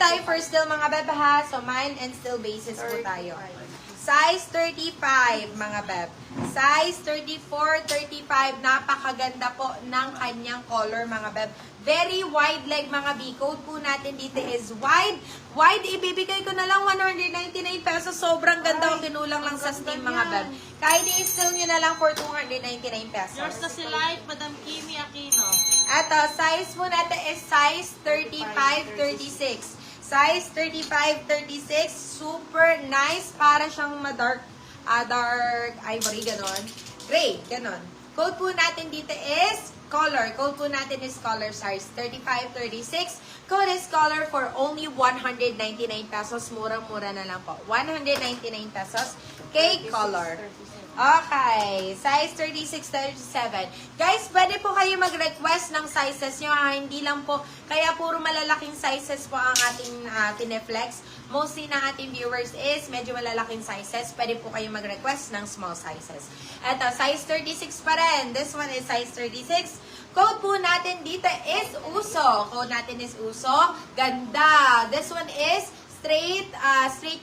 tayo for still mga beb ha. So, mind and still basis po tayo. Size 35, mga beb. Size 34, 35. Napakaganda po ng kanyang color, mga beb. Very wide leg, mga B. Code po natin dito is wide. Wide, ibibigay ko na lang 199 pesos. Sobrang ganda kung kinulang lang sa Steam, mga beb. Kahit i-still nyo na lang for 299 pesos. Yours na si Light, Madam Kimi Aquino. Eto, size po natin is size 35, 36. Size 35, 36. Super nice. Para siyang dark ivory, ganon. Gray, ganon. Code po natin dito is color. Code po natin is color size 35, 36. Code is color for only 199 pesos. Murang-mura na lang po. 199 pesos. K-color. Okay, size 36, 37. Guys, pwede po kayo mag-request ng sizes nyo. Hindi lang po, kaya puro malalaking sizes po ang ating tineflex. Mostly na ating viewers is medyo malalaking sizes. Pwede po kayo mag-request ng small sizes. Eto, size 36 pa rin. This one is size 36. Code po natin dito is USO. Code natin is USO. Ganda. This one is straight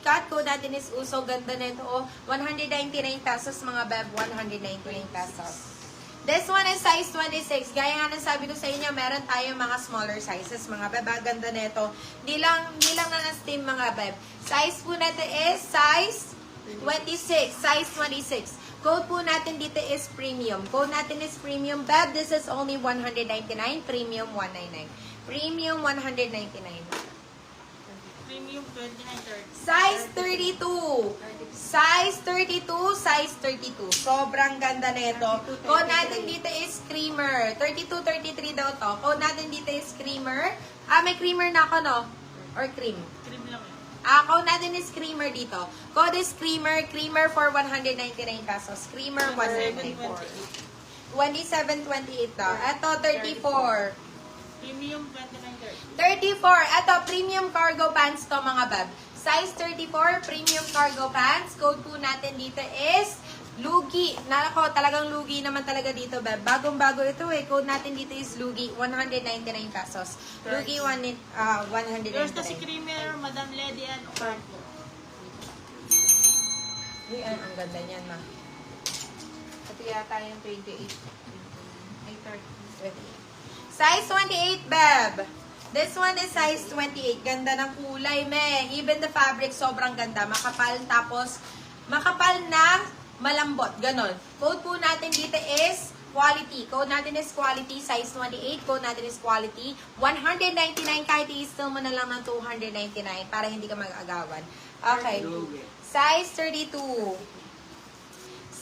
cut. Code natin is USO. Ganda nito. 199 pesos, mga beb. 199 pesos. This one is size 26. Gaya nga ng sabi ko sa inyo, meron tayong mga smaller sizes, mga beb. Ganda nito. Di lang na Steam, mga beb. Size po natin is size 26. Size 26. Code po natin dito is premium. Code natin is premium, beb. This is only 199. Premium 199. Premium 199. Premium 29.30. Size 32. Size 32, size 32. Sobrang ganda nito. Code natin dito is creamer. 32, 33 daw to. Code natin dito is creamer. May creamer na ako, no? Or cream? Cream lang yun. Code natin is creamer dito. Code is creamer. Creamer for 199 pesos. Creamer 194. 27.28 to. Ito, 34. Premium 29.30. 34. Ito, premium cargo pants to, mga bab. Size 34, premium cargo pants. Code po natin dito is lugi. Nako, talagang lugi naman talaga dito, bab. Bagong-bago ito eh. Code natin dito is lugi. 199 pesos. Lugi, 199. Yours na si Creamer, Madam Lady and Ocampo. Uy, ang ganda niyan, ma. Ito yata yung 28. Ay, 30. 28. Size 28, beb. This one is size 28. Ganda ng kulay, me. Even the fabric, sobrang ganda. Makapal, tapos makapal na malambot. Ganon. Code po natin dito is quality. Code natin is quality. Size 28. Code natin is quality. 199. Kahit i-still mo na lang ng 299 para hindi ka mag-agawan. Okay. Size 32.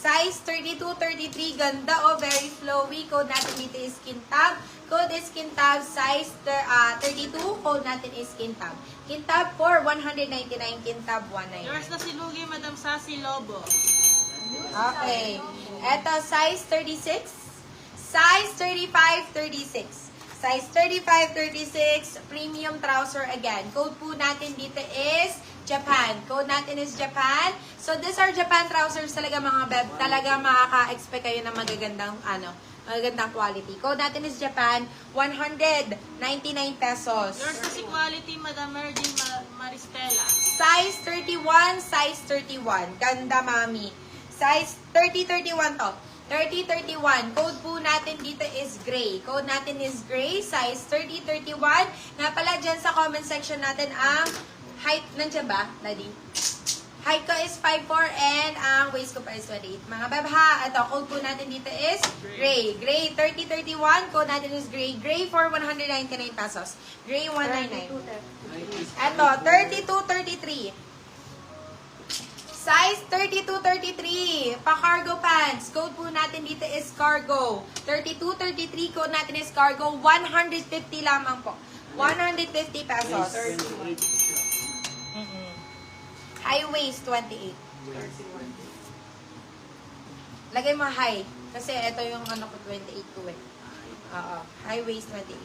Size 32, 33. Ganda o. Very flowy. Code natin dito is Kintab. Code is Kintab. Size 32. Code natin is Kintab. Kintab for 199. Kintab 199. Yours na si Lugi, Madam Sassy Lobo. Okay. Eto, size 36. Size 35, 36. Size 35, 36. Premium trouser again. Code po natin dito is Japan. Code natin is Japan. So, these are Japan trousers talaga, mga beb. Talaga makaka-expect kayo ng magagandang, magagandang quality. Code natin is Japan. 199 pesos. Yours na si Quality, Madam Merging Maristela. Size 31, size 31. Ganda, mami. Size 30, 31 to. 30, 31. Code po natin dito is gray. Code natin is gray. Size 30, 31. Nga pala, dyan sa comment section natin ang height. Nandiyan ba, Daddy? Height ko is 5'4" and ang waist ko pa is 28. Mga babha, ito, code po natin dito is gray. Gray 30, 31. Code natin is gray. Gray for 199 pesos. Gray 199. Ito, 32, 33. Size 32, 33. Pa-cargo pants. Code po natin dito is cargo. 32, 33. Code natin is cargo. 150 lamang po. 150 pesos. High waist, 28. Lagay mo high. Kasi ito yung ano ko, 28 ko eh. Oo. High waist, 28.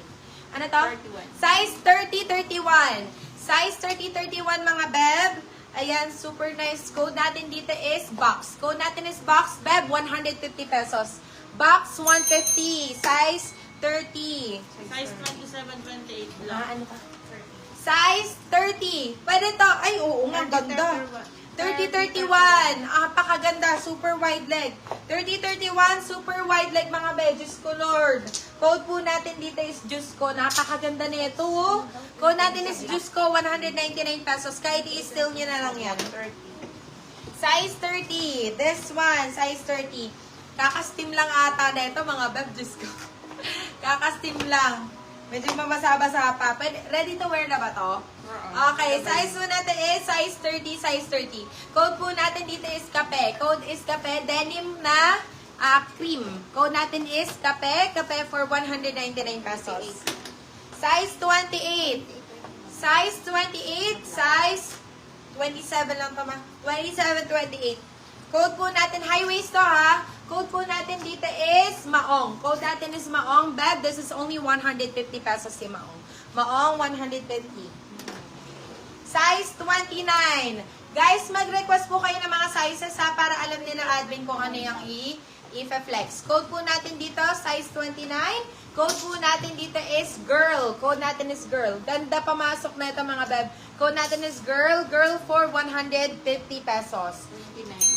Ano to? 31. Size 30, 31. Size 30, 31 mga beb. Ayan, super nice. Code natin dito is box. Code natin is box, beb, 150 pesos. Box, 150. Size 30. Size 27, 28 lang. Ano pa? Size 30. Pwede to. Ay, oo nga, ganda. 30-31. Pakaganda. Super wide leg. 30-31. Super wide leg, mga be. Diyos ko, Lord. Code po natin dito is Diyos ko. Napakaganda na ito, oh. Code natin is Diyos ko, 199 pesos. Kahit i-steal nyo na lang yan. Size 30. This one, size 30. Kakastim lang ata na ito, mga beb. Diyos ko. Kakastim lang. Medyo mabasa-basa pa. Ready to wear na ba to? Okay, size po natin is size 30, size 30. Code po natin dito is kape. Code is kape, denim na cream. Code natin is kape, kape for 199 pesos. Size 28. Size 28, size 27 lang pa ma. 27, 28. Code po natin, high waist to ha. Code po natin dito is Maong. Code natin is Maong. Beb, this is only 150 pesos si Maong. Maong, 150. Size 29. Guys, mag-request po kayo ng mga sizes ha, para alam nila admin kung ano yung i-flex. Code po natin dito, size 29. Code po natin dito is girl. Code natin is girl. Ganda pamasok na ito, mga beb. Code natin is girl. Girl for 150 pesos. 29.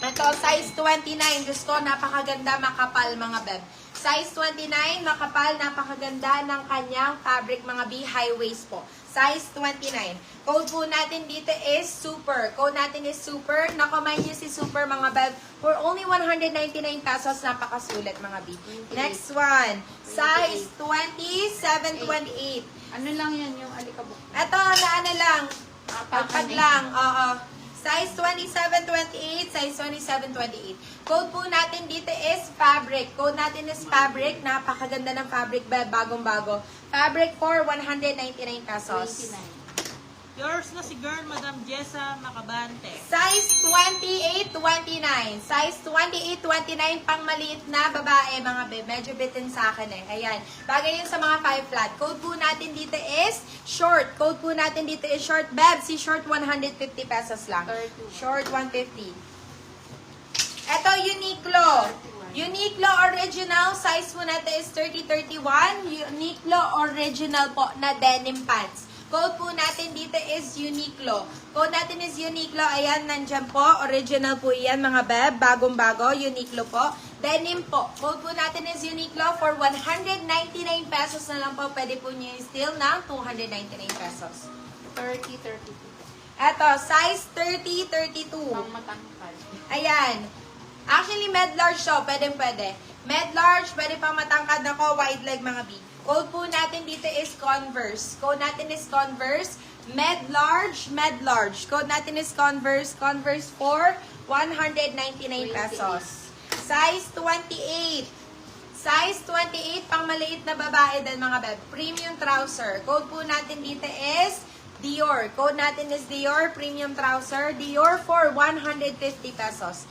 Ito, size 29. Diyos ko, napakaganda, makapal, mga beb. Size 29, makapal, napakaganda ng kanyang fabric, mga B, high waist po. Size 29. Code po natin dito is super. Code natin is super. Nakamay niyo si super, mga beb. For only 199 pesos, napakasulit, mga B. Next one. Size 27, 28. Ano lang yan yung alikabok? Ito, na ano lang. Pagpag lang. Oo. Size 27, 28. Size 27, 28. Code po natin dito is fabric. Code natin is fabric. Napakaganda ng fabric, beb. Bagong-bago. Fabric for 199 pesos. 29. Yours na si girl, Madam Jessa Macabante. Size 28, 29. Size 28, 29, pang maliit na babae, mga beb. Medyo bitin sa akin eh. Ayan. Bagay yun sa mga 5 flat. Code po natin dito is short. Code po natin dito is short. Beb, si short 150 pesos lang. 32. Short 150. Ito, Uniqlo. Uniqlo original. Size po natin is 30-31. Uniqlo original po na denim pants. Code po natin dito is Uniqlo. Code natin is Uniqlo. Ayan, nandyan po. Original po yan, mga beb. Bagong-bago. Uniqlo po. Denim po. Code po natin is Uniqlo for 199 pesos na lang po. Pwede po nyo i-steal ng 299 pesos. 30-32. Eto, size 30-32. Pang matangkad. Ayan. Actually, med-large to. Pwede. Med-large, pwede pang matangkad ako. Wide leg, mga B. Code po natin dito is Converse. Code natin is Converse. Med-large. Code natin is Converse. Converse for 199 pesos. Size 28. Size 28, pang maliit na babae din, mga beb. Premium trouser. Code po natin dito is Dior. Code natin is Dior. Premium trouser. Dior for 150 pesos.